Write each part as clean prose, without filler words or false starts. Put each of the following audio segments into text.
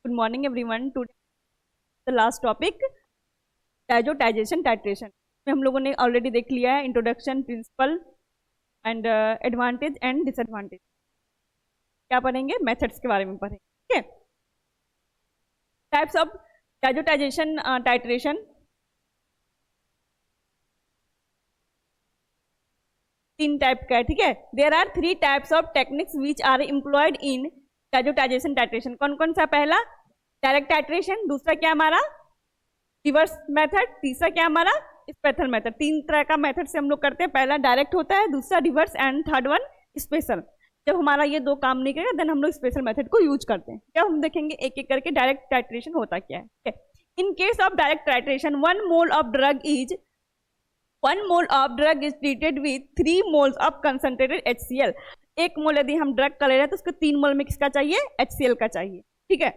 Good morning everyone. Today the last topic diazotization titration में हम लोगों ने ऑलरेडी देख लिया है introduction, principle and advantage and disadvantage. क्या पढ़ेंगे? मेथड्स के बारे में पढ़ेंगे। ठीक है, टाइप्स ऑफ डायजोटाइजेशन टाइट्रेशन। तीन टाइप का है। ठीक है, there are 3 types of techniques which are employed in diazotization titration. कौन कौन सा? पहला डायरेक्ट टाइट्रेशन, दूसरा क्या हमारा रिवर्स मेथड, तीसरा क्या हमारा स्पेशल मेथड। 3 तरह का मेथड से हम लोग करते हैं। पहला डायरेक्ट होता है, दूसरा reverse and third one special. जब हमारा ये 2 काम नहीं करेगा देन हम लोग स्पेशल मेथड को यूज करते हैं। जब हम देखेंगे एक एक करके डायरेक्ट टाइट्रेशन होता क्या है। इन case of direct titration 1 mole of drug is treated with 3 moles of concentrated HCl। 1 मोल यदि हम ड्रग का ले रहे हैं तो उसको 3 मोल में किसका चाहिए? HCl का चाहिए। ठीक है,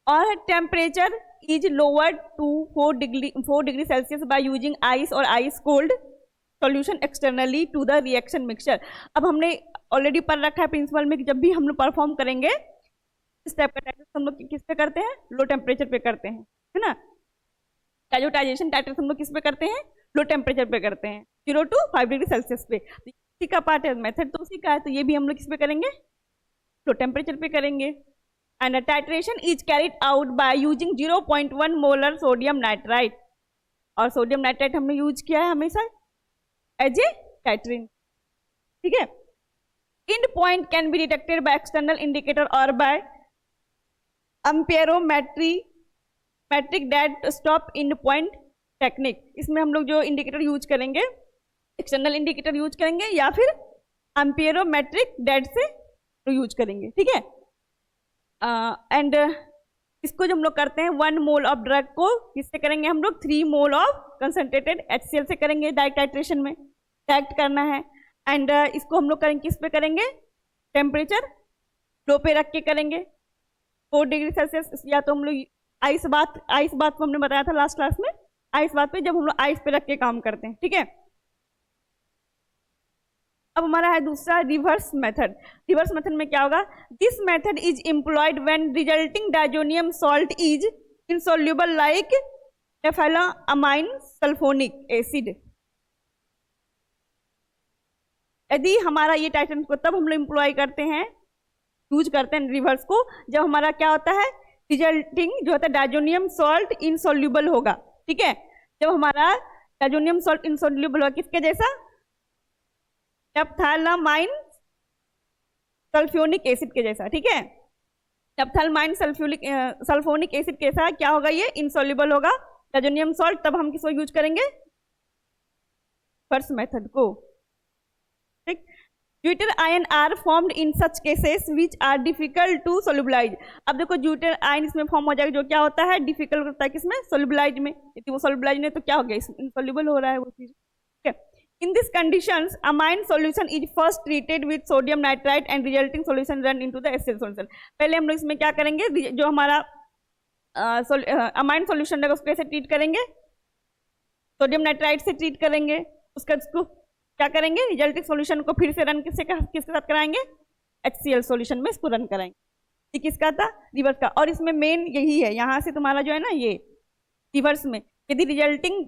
और temperature is lowered to 4 degree Celsius by using ice और ice cold solution externally to the reaction mixture. अब हमने ऑलरेडी पढ़ रखा है प्रिंसिपल में कि जब भी हम लोग परफॉर्म करेंगे इस टाइप का टाइट्रेशन हम लोग किस पे करते हैं? लो टेम्परेचर पे करते हैं, है ना। डायजोटाइजेशन टाइट्रेशन हम लोग किस पे करते हैं? लो टेम्परेचर पे करते हैं, 0 to 5 डिग्री सेल्सियस पे। इसी का पार्ट है, मेथड तो उसी का है, तो ये भी हम लोग किस पे करेंगे? लो टेम्परेचर पे करेंगे। And titration is carried out by using 0.1 molar sodium nitrite. और सोडियम नाइट्राइट हमने यूज किया है हमेशा एज ए टाइट्रिन। ठीक है, end point can be detected by external indicator और by amperometric dead stop end point technique. इसमें हम लोग जो इंडिकेटर यूज करेंगे, एक्सटर्नल इंडिकेटर यूज करेंगे या फिर एम्पियरोमेट्रिक डेड से यूज करेंगे। ठीक है, एंड इसको जो हम लोग करते हैं 1 मोल ऑफ ड्रग को किससे करेंगे हम लोग? 3 मोल ऑफ कंसंट्रेटेड HCl से करेंगे। डायरेक्ट टाइट्रेशन में डायरेक्ट करना है। एंड इसको हम लोग करेंगे किस पे करेंगे? टेम्परेचर लो पे रख के करेंगे, 4 डिग्री सेल्सियस। या तो हम लोग आइस बात को हमने बताया था लास्ट क्लास में, आइस बात पे जब हम लोग आइस पे रख के काम करते हैं। ठीक है, अब हमारा है दूसरा रिवर्स मेथड। रिवर्स मेथड में क्या होगा? This method is employed when resulting diazonium salt is insoluble like naphthylamine sulphonic acid. यदि हमारा ये टाइट्रेशन को तब हम लोग एम्प्लॉय करते हैं, यूज करते हैं रिवर्स को, जब हमारा क्या होता है? रिजल्टिंग जो होता है डायजोनियम सॉल्ट इनसॉल्युबल होगा। ठीक है, जब हमारा डायजोनियम सॉल्ट इनसॉल्युबल होगा किसके जैसा? नेफ्थैलामाइन सल्फ्योनिक एसिड के जैसा। ठीक है, नेफ्थैलामाइन सल्फोनिक एसिड के जैसा क्या होगा? ये इनसॉल्युबल होगा डायजोनियम सॉल्ट। तब हम किसको यूज करेंगे? फर्स्ट मेथड को। ठीक, zwitter ion are formed in such cases which are difficult to solubilise. अब देखो ज्यूटर आयन इसमें फॉर्म हो जाएगा, जो क्या होता है? डिफिकल्ट होता है किसमें? सोल्युबलाइज में। यदि वो सोल्युबलाइज नहीं तो क्या हो गया? इनसॉल्युबल हो रहा है वो चीज। ठीक है, in these conditions amine solution is first treated with sodium nitrite and resulting solution run into the HCl solution। पहले हम लोग इसमें क्या करेंगे? जो हमारा अमाइन सॉल्यूशन है उसको कैसे ट्रीट करेंगे? सोडियम नाइट्राइट से ट्रीट करेंगे। उसको क्या करेंगे? रिजल्टिंग सॉल्यूशन को फिर से रन किसके साथ कराएंगे? HCl सॉल्यूशन में इसको रन कराएंगे। ये किसका था? रिवर्स का। और इसमें मेन यही है, यहाँ से तुम्हारा जो है ना ये रिवर्स में यदि रिजल्टिंग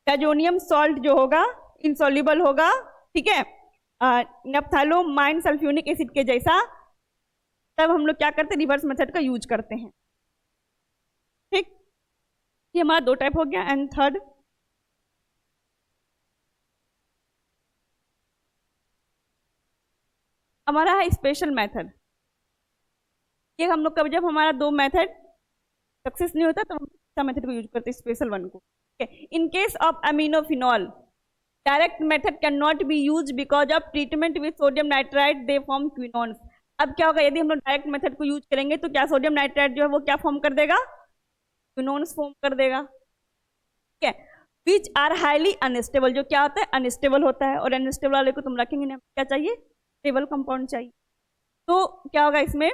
डायजोनियम सॉल्ट जो होगा इनसॉल्युबल होगा, ठीक है, नेफ्थैलामाइन सल्फ्योनिक एसिड के जैसा, तब हम लोग क्या करते हैं? रिवर्स मेथड का यूज करते हैं। ठीक, ये हमारा 2 टाइप हो गया। एंड थर्ड हमारा है स्पेशल मेथड। ये हम लोग कब जब हमारा 2 मेथड सक्सेस नहीं होता तो हम मेथड को यूज करते हैं, स्पेशल वन को। In case of aminophenol direct method can not be use because of treatment with sodium nitrite they form quinones. अब क्या होगा? यदि हम लोग डायरेक्ट मेथड को यूज करेंगे तो क्या सोडियम नाइट्राइट जो है वो क्या फॉर्म कर देगा? क्विनोन्स फॉर्म कर देगा। ठीक है, विच आर हाईली अनस्टेबल। जो क्या होता है? अनस्टेबल होता है। और अनस्टेबल वाले को तुम रखेंगे नहीं, क्या चाहिए? स्टेबल कंपाउंड चाहिए। तो क्या होगा इसमें?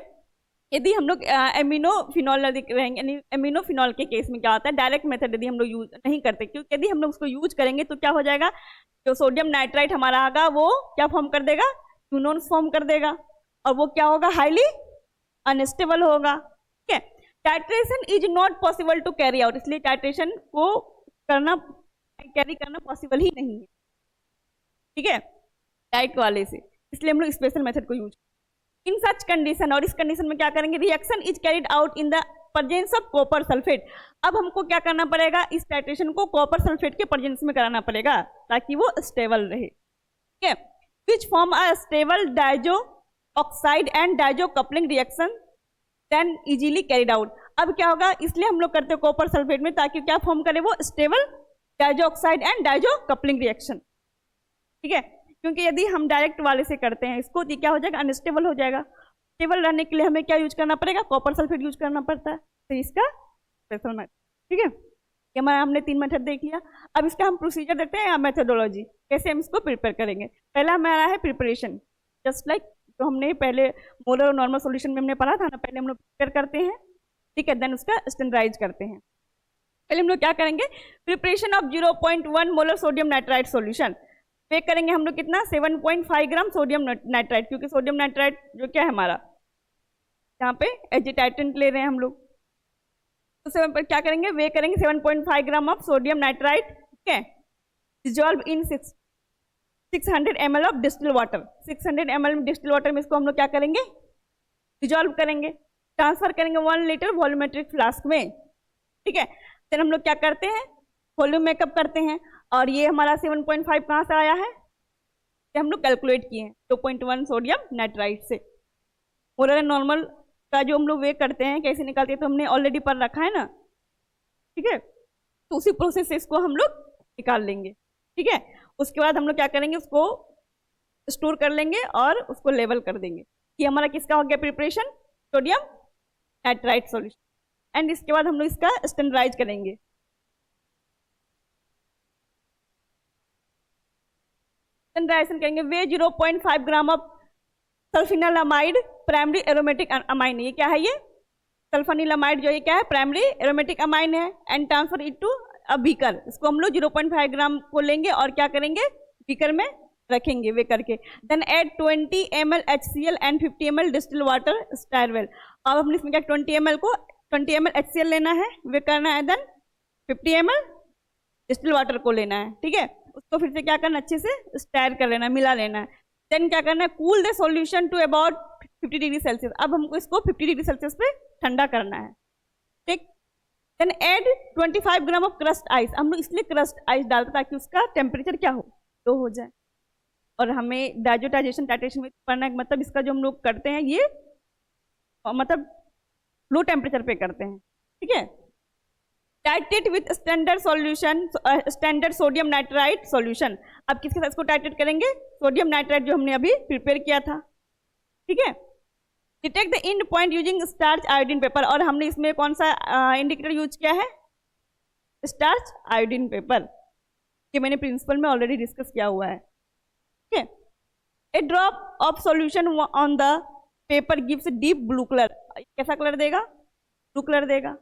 यदि हम लोग एमिनोफिनॉल रहेंगे, एमिनोफिनॉल के केस में क्या होता है? डायरेक्ट मेथड यदि हम लोग यूज नहीं करते, क्योंकि यदि हम लोग उसको यूज करेंगे तो क्या हो जाएगा? जो सोडियम नाइट्राइट हमारा आगा वो क्या फॉर्म कर देगा? क्विनोन्स फॉर्म कर देगा। और वो क्या होगा? हाईली अनस्टेबल होगा, ठीक है। Titration is not possible to carry out, इसलिए टाइट्रेशन को कैरी करना पॉसिबल ही नहीं है, ठीक है, डाइट वाले से, इसलिए हम लोग स्पेशल मेथड को यूज इन सच कंडीशन। और इस कंडीशन में क्या करेंगे, reaction is carried out in the presence of copper sulphate. अब हमको क्या करना पड़ेगा, इस टाइट्रेशन को कॉपर सल्फेट के प्रेजेंस में कराना पड़ेगा ताकि वो स्टेबल रहे, ठीक है। Which form a stable diazo oxide and diazo coupling reaction then easily carried out. अब क्या होगा, इसलिए हम लोग करते हैं कॉपर सल्फेट में ताकि क्या फॉर्म करे, वो stable diazo oxide and diazo coupling reaction, ठीक है। क्योंकि यदि हम डायरेक्ट वाले से करते हैं इसको तो क्या हो जाएगा, अनस्टेबल हो जाएगा। स्टेबल रहने के लिए हमें क्या यूज करना पड़ेगा, कॉपर सल्फेट यूज करना पड़ता है, तो इसका स्पेशल मेथड, ठीक है। ये हमारा हमने 3 मेथड देख लिया। अब इसका हम प्रोसीजर देखते हैं या मेथोडोलॉजी, कैसे हम इसको प्रिपेयर करेंगे। पहला हमारा है प्रिपरेशन, जस्ट लाइक जो हमने पहले मोलर और नॉर्मल सॉल्यूशन में हमने पढ़ा था ना, पहले हम लोग प्रिपेयर करते हैं, ठीक है, देन उसका स्टैंडर्डाइज करते हैं। पहले हम लोग क्या करेंगे, preparation of 0.1 molar sodium nitrite solution. पे करेंगे हम लोग कितना, 7.5 ग्राम सोडियम नाइट्राइट, क्योंकि सोडियम नाइट्राइट जो क्या है हमारा यहाँ पे एजिटाइटेंट ले रहे हैं हम लोग, तो क्या करेंगे, वे करेंगे 7.5 ग्राम ऑफ सोडियम नाइट्राइट, ठीक है, dissolve in 600 ml of distil water. 600 ml distil water में इसको हम लोग क्या करेंगे, डिजॉल्व करेंगे, ट्रांसफर करेंगे 1 लीटर वॉल्यूमेट्रिक फ्लास्क में, ठीक है। फिर हम लोग क्या करते हैं, वॉल्यूम मेकअप करते हैं, और ये हमारा 7.5 कहाँ से आया है, ये हम लोग कैलकुलेट किए हैं 2.1 सोडियम नाइट्राइट से। मोलर एंड नॉर्मल का जो हम लोग वे करते हैं कैसे निकालते हैं तो हमने ऑलरेडी पढ़ रखा है ना, ठीक है, तो उसी प्रोसेस से इसको हम लोग निकाल लेंगे, ठीक है। उसके बाद हम लोग क्या करेंगे, उसको स्टोर कर लेंगे और उसको लेवल कर देंगे। ये हमारा किसका हो गया, preparation sodium nitrite solution. And इसके बाद हम लोग इसका स्टैंडर्डाइज करेंगे। स्टैंडर्डाइजेशन करेंगे, weigh 0.5 gram of sulphanilamide primary aromatic amine. ये क्या है, ये सल्फानिलामाइड जो ये क्या है, प्राइमरी एरोमेटिक अमाइन है, and transfer it to a beaker. इसको हम लोग 0.5 ग्राम को लेंगे और क्या करेंगे, बीकर में रखेंगे वे करके। Then add 20 ml HCl and 50 ml distil water stir well. अब हमने इसमें क्या 20 ml HCl लेना है, वे करना है, देन 50 ml डिस्टिल वाटर को लेना है, ठीक है। उसको फिर से क्या करना, अच्छे से स्टायर कर लेना, मिला लेना है। देन क्या करना है, cool the solution to about 50 degree Celsius. अब हमको इसको 50 डिग्री सेल्सियस पे ठंडा करना है, ठीक। Then add 25 gram of crushed ice. हम लोग इसलिए क्रस्ट आइस डालते ताकि उसका टेम्परेचर क्या हो, लो हो जाए। और हमें डाइजोटाइजेशन टाइट्रेशन में पढ़ना है, मतलब इसका जो हम लोग करते हैं ये मतलब लो टेम्परेचर पे करते हैं, ठीक है। Titrate with standard solution, standard sodium nitrite solution. अब किसके साथ इसको टाइट्रेट करेंगे, सोडियम नाइट्राइट जो हमने अभी प्रिपेयर किया था, ठीक है। Detect the end point using starch iodine paper. और हमने इसमें कौन सा इंडिकेटर यूज किया है, स्टार्च आयोडीन पेपर। ये मैंने प्रिंसिपल में ऑलरेडी डिस्कस किया हुआ है, ठीक है। A drop of solution on the paper gives deep blue colour. कैसा कलर देगा, ब्लू कलर देगा।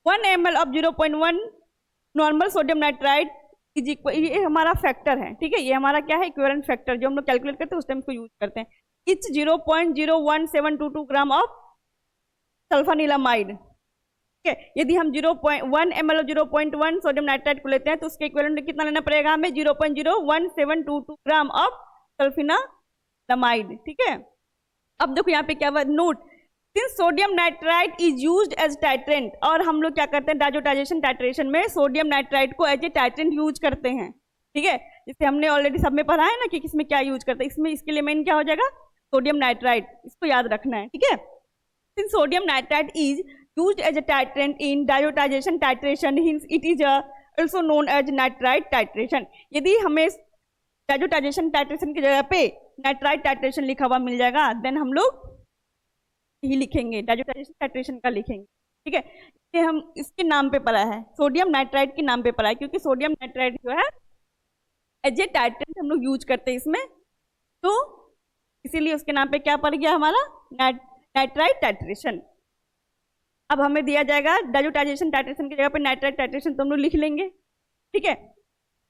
1 ml of 0.1 normal sodium nitrite is equal, ये हमारा फैक्टर है, ठीक है, ये हमारा क्या है, इक्विवेलेंट फैक्टर जो हम लोग कैलकुलेट करते हैं उस टाइम इसको यूज करते हैं। इट्स 0.01722 ग्राम ऑफ सल्फानिलामाइड, ठीक है। यदि हम 1 ml और 0.1 सोडियम नाइट्राइट को लेते हैं तो उसके इक्विवेलेंट कितना लेना पड़ेगा हमें, 0.01722 ग्राम ऑफ सल्फिनालामाइड, ठीक है। अब देखो यहाँ पे क्या हुआ, note since sodium nitrite is used as titrant. और हम लोग क्या करते हैं, डाइजोटाइजेशन टाइट्रेशन में सोडियम नाइट्राइट को एज ए टाइट्रेंट यूज करते हैं, ठीक है। जिससे हमने ऑलरेडी सब में पढ़ा है ना कि किसमें क्या यूज करते हैं। इसमें इसके लिए मेन क्या हो जाएगा, सोडियम नाइट्राइट, इसको याद रखना है, ठीक है। Since sodium nitrite is used as a titrant in diazotization titration, hence it is also known as nitrite titration. यदि हमें डाइजोटाइजेशन टाइट्रेशन की जगह पे नाइट्राइट टाइट्रेशन लिखा हुआ मिल जाएगा, देन हम लोग ही लिखेंगे, डाइजोटाइजेशन टाइट्रेशन का लिखेंगे, ठीक है। ये हम इसके नाम पे पढ़ा है, सोडियम नाइट्राइट के नाम पे पढ़ा है, क्योंकि सोडियम नाइट्राइट जो है एज ए टाइट्रेंट हम लोग यूज करते हैं इसमें, तो इसीलिए उसके नाम पे क्या पड़ गया हमारा, नाइट्राइट टाइट्रेशन। अब हमें दिया जाएगा डाइजोटाइजेशन टाइट्रेशन की जगह पे नाइट्राइट टाइट्रेशन, तो हम लोग लिख लेंगे, ठीक है,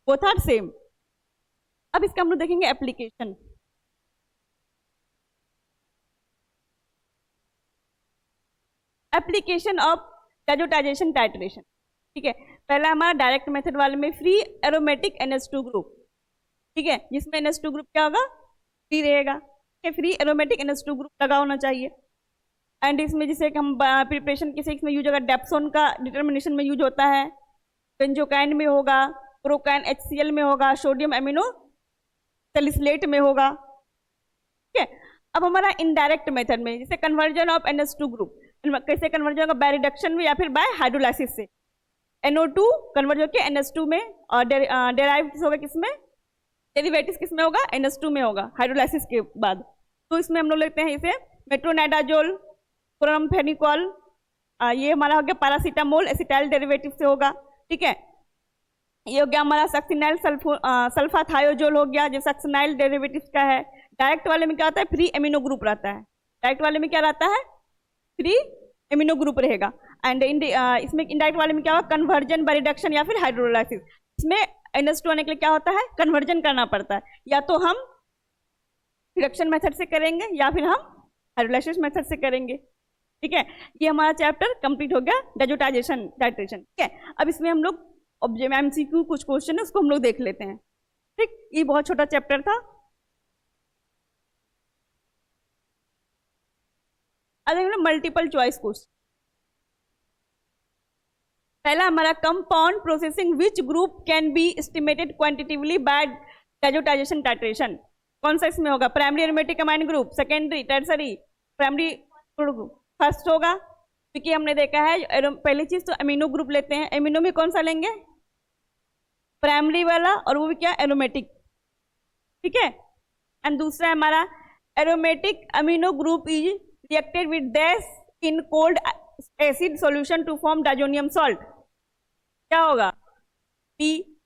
बोथ आर सेम। अब इसका हम लोग देखेंगे application. Application of diazotization titration, ठीक है। पहला हमारा डायरेक्ट मेथड वाले में फ्री एरोमेटिक NH2 ग्रुप, ठीक है, जिसमें NH2 ग्रुप क्या होगा, फ्री रहेगा, ठीक है, फ्री एरोमेटिक NH2 ग्रुप लगा होना चाहिए। एंड इसमें जैसे कि हम प्रिपरेशन के इसमें यूज होगा, डेप्सोन का डिटर्मिनेशन में यूज होता है, बेंजोकाइन में होगा, प्रोकाइन HCl में होगा, सोडियम एमिनो सैलिसिलेट में होगा, ठीक है। अब हमारा इनडायरेक्ट मेथड में जैसे कन्वर्जन ऑफ NH2 ग्रुप, कैसे कन्वर्जन होगा, बाय रिडक्शन में या फिर बाय हाइड्रोलाइसिस से। NO2 कन्वर्ट होकर NH2 में, और डेराइव्ड होगा किसमें, डेरिवेटिव्स किसमें होगा, NH2 में होगा हाइड्रोलाइसिस के बाद। तो इसमें हम लोग लेते हैं इसे मेट्रोनाइडाजोल, क्लोरामफेनिकॉल, ये हमारा हो गया पैरासीटामोल एसिटाइल डेरिवेटिव से होगा, ठीक है। ये हो गया हमारा सक्सिनाइल सल्फाथायोजोल हो गया, जो सक्सिनाइल डेरिवेटिव का है। डायरेक्ट वाले में क्या होता है, फ्री एमिनो ग्रुप रहता है, डायरेक्ट वाले में क्या रहता है, फ्री एमिनो ग्रुप रहेगा। एंड इसमें इनडायरेक्ट वाले में क्या होगा, कन्वर्जन बाय रिडक्शन या फिर हाइड्रोलाइसिस। इसमें NH2 आने के लिए क्या होता है, कन्वर्जन करना पड़ता है, या तो हम रिडक्शन मेथड से करेंगे या फिर हम हाइड्रोलाइसिस मेथड से करेंगे, ठीक है। ये हमारा चैप्टर कंप्लीट हो गया, डाइजोटाइजेशन टाइट्रेशन, ठीक है। अब इसमें हम लोग MCQ कुछ क्वेश्चन है उसको हम लोग देख लेते हैं, ठीक। ये बहुत छोटा चैप्टर था। अगर मल्टीपल चॉइस क्वेश्चन, पहला हमारा compound processing which group can be estimated quantitatively by diazotization titration, कौन सा इसमें होगा, primary aromatic amine group, secondary, tertiary, primary group, first होगा, क्योंकि हमने देखा है पहली चीज तो अमीनो ग्रुप लेते हैं, अमीनो में कौन सा लेंगे, प्राइमरी वाला, और वो भी क्या, एरोमेटिक, ठीक है। एंड दूसरा हमारा aromatic amino group is reacted with dash in cold acid solution to form diazonium salt, क्या होगा, P।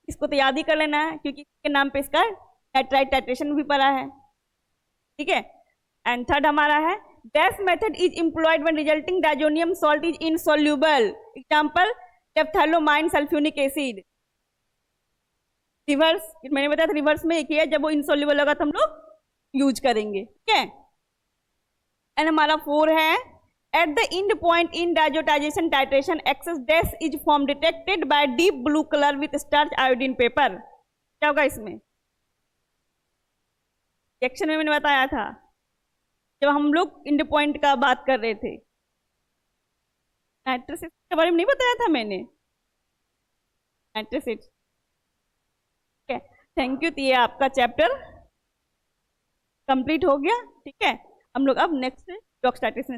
इसको तो याद ही कर लेना है क्योंकि इसके नाम पे इसका नाइट्राइट टाइट्रेशन भी पड़ा है, ठीक है। एंड थर्ड हमारा है dash method is employed when resulting diazonium salt is insoluble, example naphthylamine sulphonic acid. Reverse, मैंने बताया था रिवर्स में एक ही है, जब वो इनसॉल्युबल होगा तो हम लोग यूज करेंगे, ठीक है। एंड हमारा 4 है at the end point in diazotization titration excess dash is form detected by deep blue colour with starch iodine paper, क्या होगा इसमें, सेक्शन में मैंने बताया था जब हम लोग एंड पॉइंट का बात कर रहे थे, नाइट्रस के बारे में नहीं बताया था मैंने, नाइट्रस, ठीक है। थैंक यू, तो ये आपका चैप्टर कंप्लीट हो गया, ठीक है। हम लोग अब नेक्स्ट डॉक्टाइटिस में